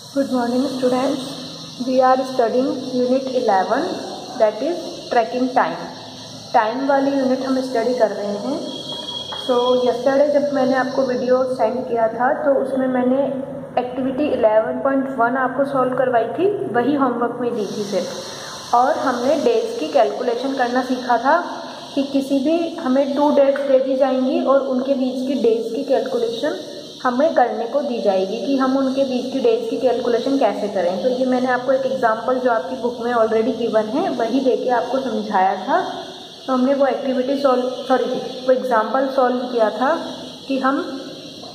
Good morning students. We are studying unit 11 that is tracking time. Time वाली unit हम study कर रहे हैं. सो यस्टरडे जब मैंने आपको वीडियो सेंड किया था तो उसमें मैंने एक्टिविटी 11.1 आपको सॉल्व करवाई थी, वही होमवर्क में दी थी सिर्फ. और हमने डेज की कैलकुलेशन करना सीखा था कि किसी भी हमें 2 डेट्स दे दी जाएंगी और उनके बीच की डेज की कैलकुलेशन हमें करने को दी जाएगी कि हम उनके बीच की डेज की कैलकुलेशन कैसे करें. तो ये मैंने आपको एक एग्जांपल जो आपकी बुक में ऑलरेडी गिवन है वही देके आपको समझाया था. तो हमने वो एक्टिविटी वो एग्जांपल सॉल्व किया था कि हम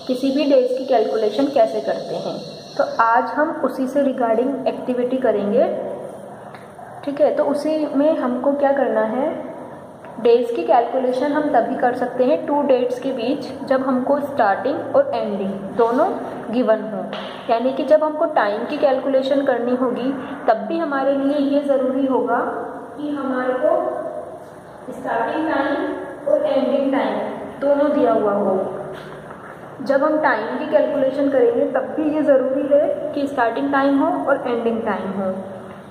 किसी भी डेज की कैलकुलेशन कैसे करते हैं. तो आज हम उसी से रिगार्डिंग एक्टिविटी करेंगे. ठीक है, तो उसी में हमको क्या करना है, डेज की कैलकुलेशन हम तभी कर सकते हैं 2 डेट्स के बीच जब हमको स्टार्टिंग और एंडिंग दोनों गिवन हो. यानी कि जब हमको टाइम की कैलकुलेशन करनी होगी तब भी हमारे लिए ये ज़रूरी होगा कि हमारे को स्टार्टिंग टाइम और एंडिंग टाइम दोनों दिया हुआ हो. जब हम टाइम की कैलकुलेशन करेंगे तब भी ये ज़रूरी है कि स्टार्टिंग टाइम हो और एंडिंग टाइम हो.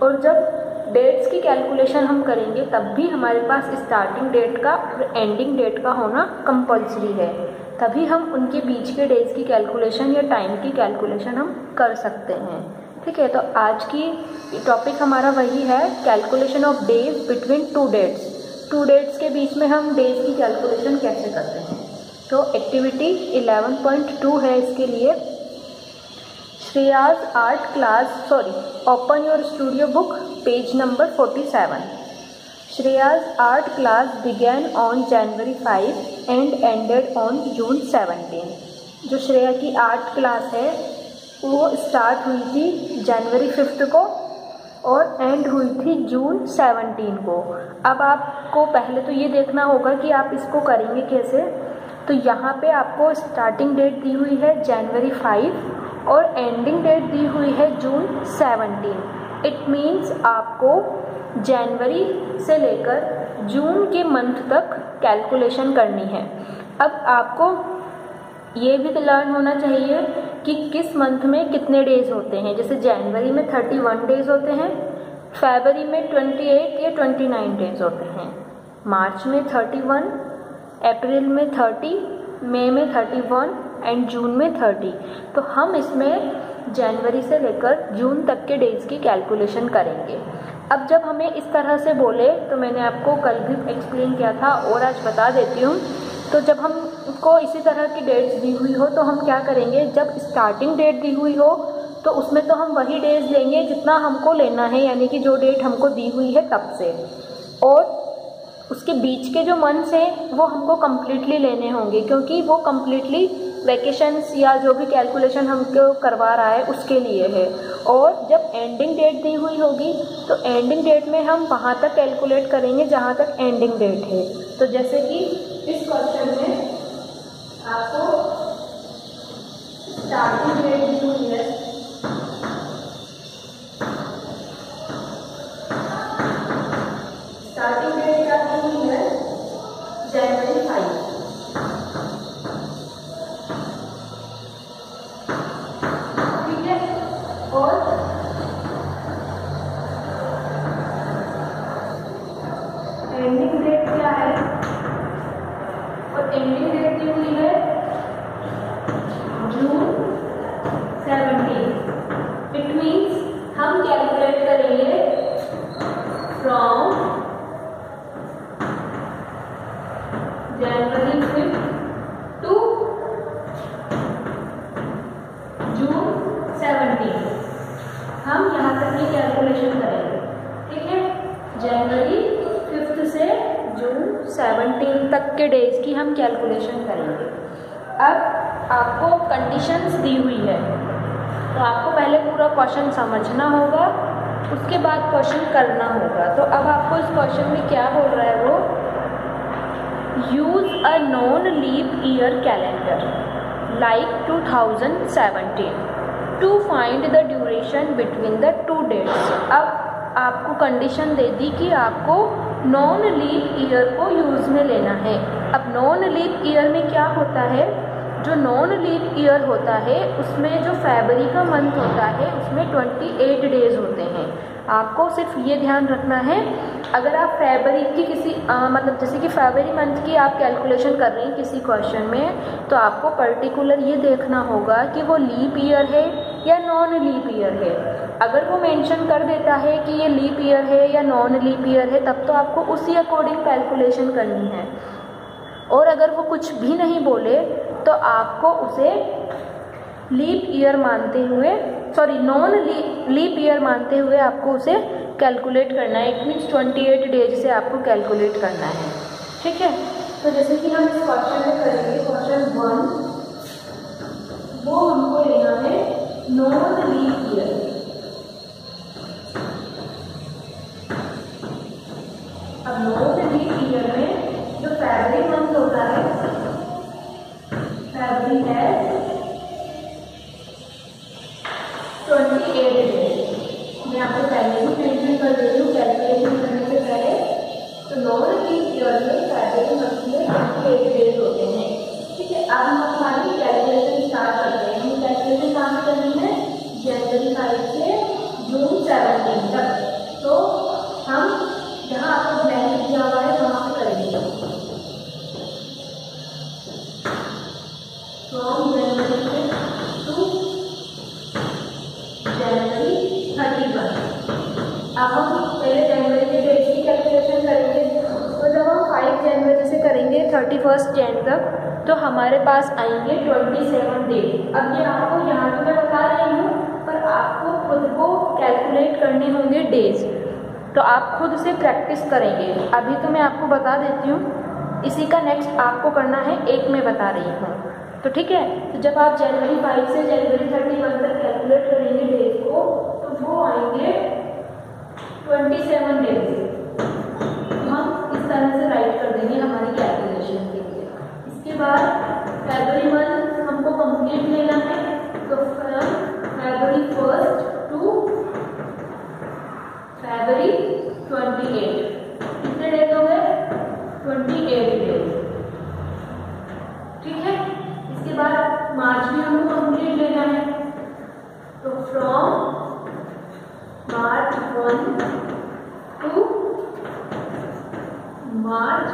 और जब डेट्स की कैलकुलेशन हम करेंगे तब भी हमारे पास स्टार्टिंग डेट का और एंडिंग डेट का होना कंपलसरी है. तभी हम उनके बीच के डेज की कैलकुलेशन या टाइम की कैलकुलेशन हम कर सकते हैं. ठीक है, तो आज की टॉपिक हमारा वही है, calculation of days between 2 dates. 2 dates के बीच में हम डेज की कैलकुलेशन कैसे करते हैं. तो एक्टिविटी 11.2 है इसके लिए. Shreya's art class open your studio book page number 47. Shreya's art class began on January 5 and ended on June 17. जो श्रेया की आर्ट क्लास है वो स्टार्ट हुई थी जनवरी 5 को और एंड हुई थी जून 17 को. अब आपको पहले तो ये देखना होगा कि आप इसको करेंगे कैसे. तो यहाँ पे आपको स्टार्टिंग डेट दी हुई है जनवरी 5 और एंडिंग डेट दी हुई है जून 17. इट मीन्स आपको जनवरी से लेकर जून के मंथ तक कैलकुलेशन करनी है. अब आपको ये भी लर्न होना चाहिए कि किस मंथ में कितने डेज होते हैं. जैसे जनवरी में 31 डेज होते हैं, फरवरी में 28 या 29 डेज होते हैं, मार्च में 31, अप्रैल में 30, मई में 31 एंड जून में 30. तो हम इसमें जनवरी से लेकर जून तक के डेज की कैलकुलेशन करेंगे. अब जब हमें इस तरह से बोले तो मैंने आपको कल भी एक्सप्लेन किया था और आज बता देती हूँ. तो जब हमको इसी तरह की डेट्स दी हुई हो तो हम क्या करेंगे, जब स्टार्टिंग डेट दी हुई हो तो उसमें तो हम वही डेज लेंगे जितना हमको लेना है, यानी कि जो डेट हमको दी हुई है तब से. और उसके बीच के जो मंथ्स हैं वो हमको कम्प्लीटली लेने होंगे क्योंकि वो कम्प्लीटली वैकेशंस या जो भी कैलकुलेशन हमको करवा रहा है उसके लिए है. और जब एंडिंग डेट दी हुई होगी तो एंडिंग डेट में हम वहाँ तक कैलकुलेट करेंगे जहाँ तक एंडिंग डेट है. तो जैसे कि इस क्वेश्चन में आपको स्टार्टिंग डेट दी हुई है, स्टार्टिंग डेट क्या दी हुई है, जनवरी 5. और एंडिंग डेट क्या है, और एंडिंग डेट दी हुई है जून 17. इट मीन्स हम कैलकुलेट करेंगे फ्रॉम जनवरी 5 टू जून 17. हम यहाँ तक की कैलकुलेशन करेंगे. ठीक है, जनवरी 5 से जून 17 तक के डेज की हम कैलकुलेशन करेंगे. अब आपको कंडीशंस दी हुई है तो आपको पहले पूरा क्वेश्चन समझना होगा, उसके बाद क्वेश्चन करना होगा. तो अब आपको इस क्वेश्चन में क्या बोल रहा है वो, use a non leap year calendar like 2017 to find the duration between the 2 dates. अब आपको कंडीशन दे दी कि आपको नॉन लीप ईयर को यूज़ में लेना है. अब नॉन लीप ईयर में क्या होता है, जो नॉन लीप ईयर होता है उसमें जो फरवरी का मंथ होता है उसमें 28 डेज होते हैं। आपको सिर्फ ये ध्यान रखना है, अगर आप फरवरी की किसी मतलब जैसे कि फरवरी मंथ की आप कैलकुलेशन कर रही हैं किसी क्वेश्चन में, तो आपको पर्टिकुलर ये देखना होगा कि वो लीप ईयर है या नॉन लीप ईयर है। अगर वो मेंशन कर देता है कि ये लीप ईयर है या नॉन लीप ईयर है, तब तो आपको उसी अकॉर्डिंग कैलकुलेशन करनी है। और अगर वो कुछ भी नहीं बोले तो आपको उसे लीप ईयर मानते हुए, सॉरी नॉन लीप ईयर मानते हुए आपको उसे कैलकुलेट करना है। इट मीन्स 28 डेज से आपको कैलकुलेट करना है, ठीक है। तो जैसे कि हम इस क्वेश्चन में करेंगे क्वेश्चन 1, वो हमको लेना है नॉन लीप ईयर। अब नॉन लीप ईयर में जो फरवरी मंथ होता है, फरवरी है 28 डेज। मैं आपको पहले ही मेंशन कर देती हूँ कैलकुलेशन करने से पहले। तो नॉन लीप ईयर में फरवरी मंथ में 28 डेज होते हैं, ठीक है। अब हम हमारी कैलकुलेशन स्टार्ट करते हैं। हम कैलकुलेशन कहाँ से करनी है? जनवरी 5 से जून 17 तक। तो हम जहाँ आपको ब्लैंक दिया हुआ है वहाँ पे करेंगे। फ्रॉम जनवरी टू जनवरी 31। अब हम पहले जनवरी के डेट की कैलकुलेशन करेंगे। तो जब हम 5 जनवरी से करेंगे 31 जैन तक, तो हमारे पास आएंगे 27 डेज। अब ये आपको यहाँ तो मैं बता रही हूँ, पर आपको खुद को कैलकुलेट करने होंगे डेज, तो आप खुद से प्रैक्टिस करेंगे। अभी तो मैं आपको बता देती हूँ, इसी का नेक्स्ट आपको करना है, एक मैं बता रही हूँ, तो ठीक है। तो जब आप जनवरी 5 से जनवरी 31 तक कैलकुलेट करेंगे डेज को, तो वो आएंगे 27 डेज। तो हम इस तरह से राइट कर देंगे हमारी कैलकुलेशन के लिए। इसके बाद फरवरी मंथ हमको कंप्लीट लेना है, तो फरवरी 1 टू फरवरी 28। कितने डेज हो गए? 28 डेज, ठीक है। इसके बाद मार्च भी हमको कंप्लीट लेना है, तो फ्रॉम मार्च 1 टू मार्च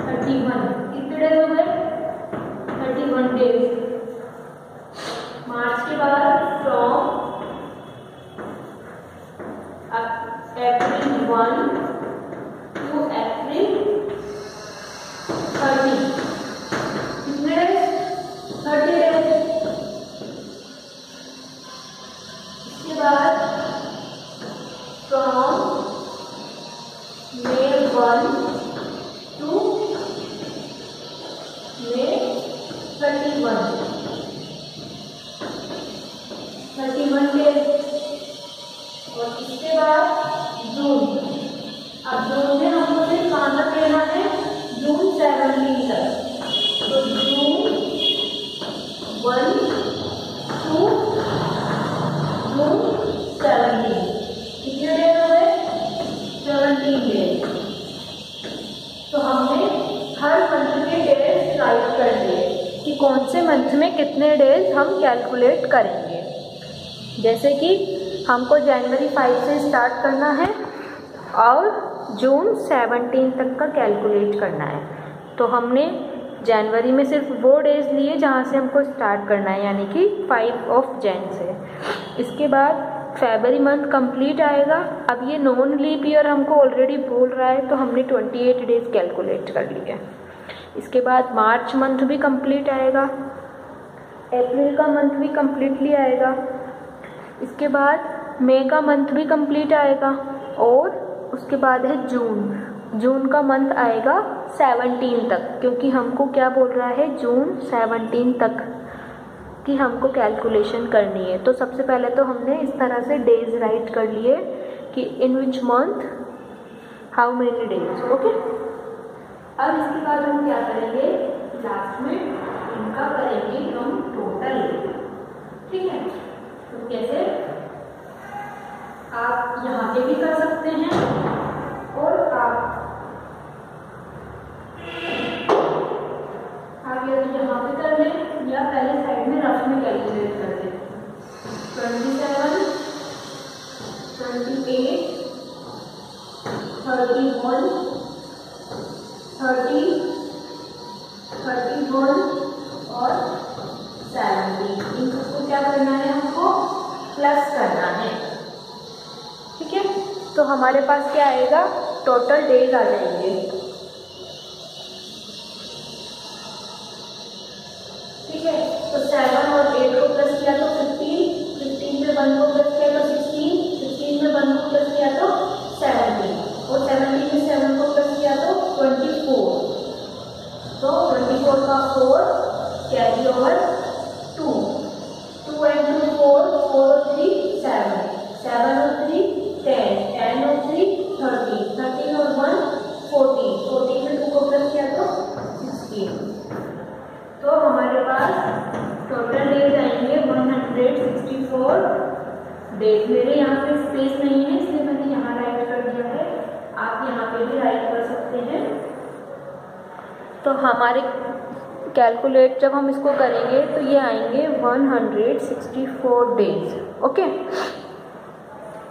31। कितने डेज हो गए? 31 डेज। मार्च के बाद फ्रॉम अप्रैल 1 टू अप्रैल 30। कितने डेज? 30 डेज। इसके बाद from May 1 to May 31 days. और इसके बाद जून। अब जून में हमको सिर्फ कहाँ तक लेना है? जून 17 तक। तो जून 1 टू जून 17। कितने डेज हो गए? 17 डेज। तो हमने हर मंथ के डेज राइट कर दिए कि कौन से मंथ में कितने डेज हम कैलकुलेट करेंगे। जैसे कि हमको जनवरी 5 से स्टार्ट करना है और जून 17 तक का कैलकुलेट करना है। तो हमने जनवरी में सिर्फ वो डेज लिए जहाँ से हमको स्टार्ट करना है, यानी कि 5 जैन से। इसके बाद फरवरी मंथ कंप्लीट आएगा। अब ये नॉन लीप ईयर हमको ऑलरेडी बोल रहा है, तो हमने 28 डेज कैलकुलेट कर लिए। इसके बाद मार्च मंथ भी कंप्लीट आएगा, अप्रैल का मंथ भी कंप्लीटली आएगा। इसके बाद मई का मंथ भी कंप्लीट आएगा, और उसके बाद है जून का मंथ आएगा 17 तक, क्योंकि हमको क्या बोल रहा है? जून 17 तक की हमको कैलकुलेशन करनी है। तो सबसे पहले तो हमने इस तरह से डेज राइट कर लिए कि in which month how many days, okay. अब इसके बाद हम क्या करेंगे? लास्ट में इनका करेंगे हम टोटल, ठीक है। तो कैसे? आप यहाँ पे भी कर सकते हैं, और आप या तो यहाँ पे कर लें 28, 31, 30, 31 और 70। इन सबको क्या करना है, हमको प्लस करना है। ठीक है, तो हमारे पास क्या आएगा, टोटल डेज आ जाएंगे। ठीक है, तो 7 और 8 को प्लस किया तो 15, 15 में 1 को प्लस किया तो 16, 16 में 1 को प्लस किया तो 17 और 17 में 7 को प्लस किया तो 24। तो 24 का 4 कैरी ओवर 2, 2 and 2 4, 4 और 3 7, 7 और 3 10, 10 और 3 13, 13 और 1 14, 14 में 2 को प्लस किया तो 16। तो हमारे पास टोटल डेज आएंगे 164 डेज। मेरे यहाँ पे स्पेस नहीं है इसलिए मैंने यहाँ राइट कर दिया है, आप यहाँ पे भी राइट कर सकते हैं। तो हमारे कैलकुलेट जब हम इसको करेंगे तो ये आएंगे 164 डेज। ओके,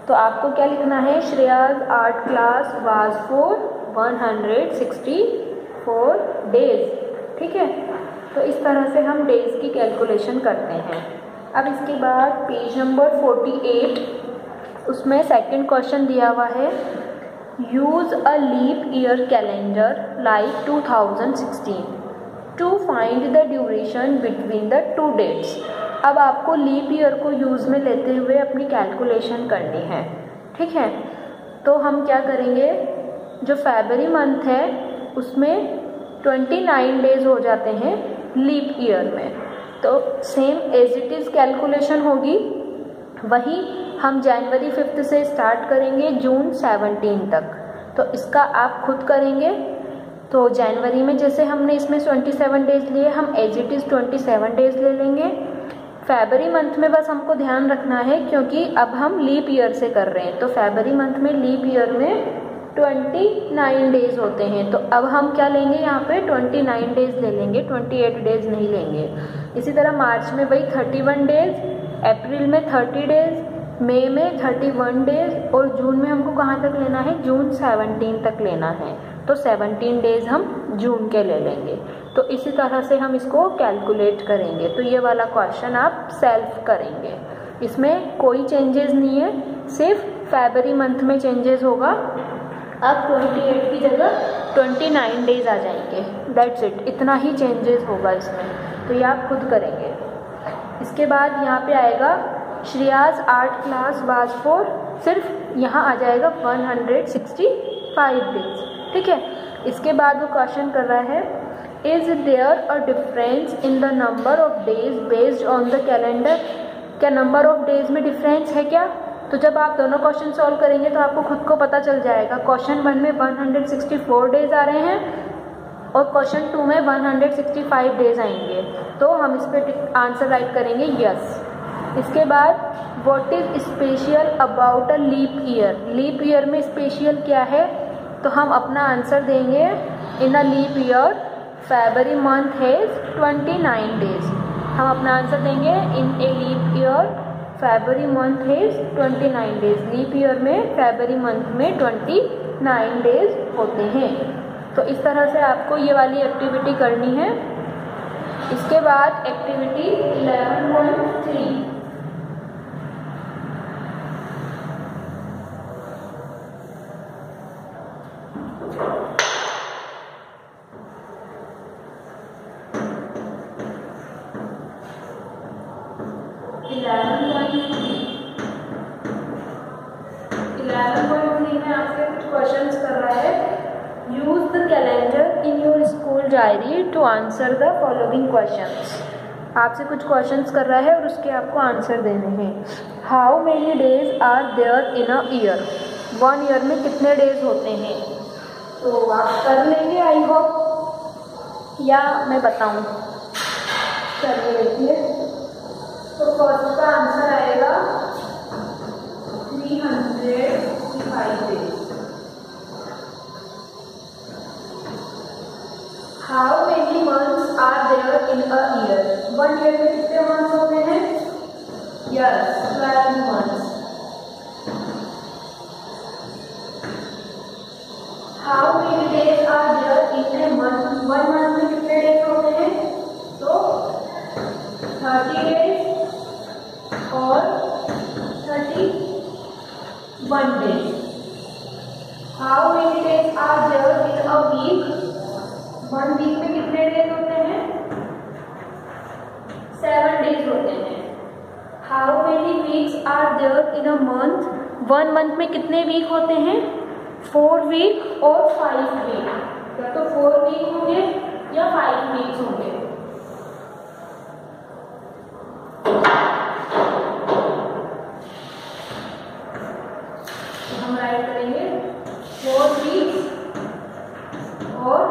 तो आपको क्या लिखना है, Shreya's art class was for 164 days. ठीक है, तो इस तरह से हम डेज की कैलकुलेशन करते हैं। अब इसके बाद पेज नंबर 48, उसमें सेकंड क्वेश्चन दिया हुआ है, use a leap year calendar like 2016 to find the duration between the two dates. अब आपको लीप ईयर को यूज़ में लेते हुए अपनी कैलकुलेशन करनी है। ठीक है, तो हम क्या करेंगे, जो फरवरी मंथ है उसमें 29 डेज हो जाते हैं लीप ईयर में, तो same as it is calculation होगी। वही हम जनवरी 5 से स्टार्ट करेंगे जून 17 तक, तो इसका आप खुद करेंगे। तो जनवरी में जैसे हमने इसमें 27 डेज लिए, हम एज इट इज़ 27 डेज ले लेंगे। फरवरी मंथ में बस हमको ध्यान रखना है क्योंकि अब हम लीप ईयर से कर रहे हैं, तो फरवरी मंथ में लीप ईयर में 29 डेज होते हैं। तो अब हम क्या लेंगे, यहाँ पे 29 डेज ले लेंगे, 28 डेज नहीं लेंगे। इसी तरह मार्च में वही 31 डेज, अप्रैल में 30 डेज, मई में 31 डेज और जून में हमको कहाँ तक लेना है, जून 17 तक लेना है। तो 17 डेज हम जून के ले लेंगे। तो इसी तरह से हम इसको कैलकुलेट करेंगे। तो ये वाला क्वेश्चन आप सेल्फ करेंगे, इसमें कोई चेंजेस नहीं है, सिर्फ फरवरी मंथ में चेंजेस होगा। अब 28 की जगह 29 डेज आ जाएंगे, दैट्स इट, इतना ही चेंजेस होगा इसमें। तो ये आप खुद करेंगे। इसके बाद यहाँ पे आएगा Shreya's art class was for, सिर्फ यहाँ आ जाएगा 165 डेज। ठीक है, इसके बाद वो क्वेश्चन कर रहा है, is there a difference in the number of days based on the calendar. क्या नंबर ऑफ डेज में डिफरेंस है क्या? तो जब आप दोनों क्वेश्चन सॉल्व करेंगे तो आपको खुद को पता चल जाएगा। क्वेश्चन 1 में 164 डेज आ रहे हैं और क्वेश्चन 2 में 165 डेज आएंगे, तो हम इस पर आंसर राइट करेंगे यस। इसके बाद what is special about a leap year. Leap year में स्पेशल क्या है, तो हम अपना आंसर देंगे in a leap year February month has 29 days. हम अपना आंसर देंगे in a leap year February month has 29 days. Leap year में फरवरी मंथ में 29 डेज होते हैं। तो इस तरह से आपको ये वाली एक्टिविटी करनी है। इसके बाद एक्टिविटी 11.3 11.3 में आपसे कुछ क्वेश्चंस कर रहा है। Use the calendar in your school diary to answer the following questions. आपसे कुछ क्वेश्चंस कर रहा है और उसके आपको आंसर देने हैं। How many days are there in a year. 1 year में कितने डेज होते हैं, तो आप कर लेंगे आई होप, या मैं बताऊं? चलिए देखिए, तो फर्स्ट का आंसर आएगा 365 days. How many months are there in a year. 1 year में कितने मंथ्स होते हैं? Yes, 12 months. 31 days. How many days are there in a week? 1 week में कितने डेज होते हैं? 7 डेज होते हैं. How many weeks are there in a month? 1 month में कितने वीक होते हैं? 4 वीक और 5 वीक. या तो 4 वीक होंगे या 5 वीक्स होंगे. हम राइट करेंगे 4 वीक्स और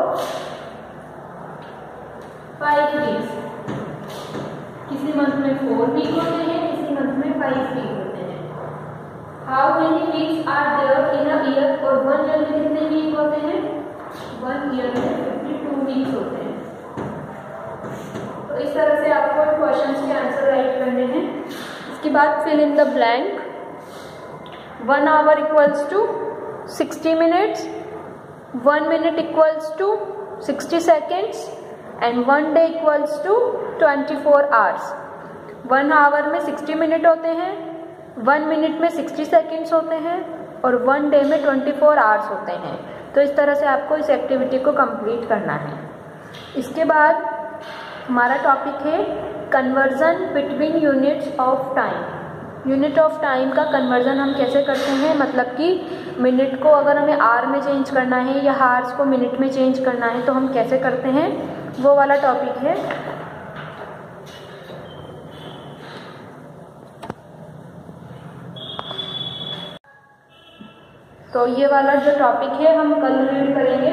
5 वीक्स. किसी मंथ में 4 वीक होते हैं, किसी मंथ में 5 वीक होते हैं. How many weeks are there in a year? और 1 ईयर में कितने वीक होते हैं? 1 ईयर में 52 वीक्स होते हैं. तो इस तरह से आपको क्वेश्चंस के आंसर राइट करने हैं. इसके बाद fill in the blank. 1 hour equals to 60 minutes, 1 minute equals to 60 seconds and 1 day equals to 24 hours. 1 hour में 60 मिनट होते हैं, 1 मिनट में 60 सेकेंड्स होते हैं और 1 डे में 24 आवर्स होते हैं. तो इस तरह से आपको इस एक्टिविटी को कंप्लीट करना है. इसके बाद हमारा टॉपिक है conversion between units of time. Unit of time का कन्वर्जन हम कैसे करते हैं, मतलब कि मिनट को अगर हमें आवर में चेंज करना है या आवर्स को मिनट में चेंज करना है तो हम कैसे करते हैं, वो वाला टॉपिक है. तो ये वाला जो टॉपिक है हम कल रीड करेंगे.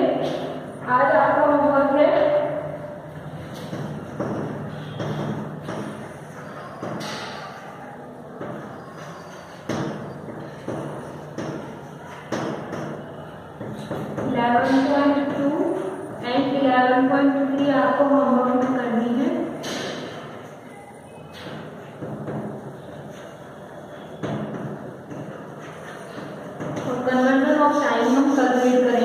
आज आपका होमवर्क है एंड 11.3 आपको होमवर्क में करनी है. और कन्वर्जन ऑफ टाइम हम कल रीड करेंगे.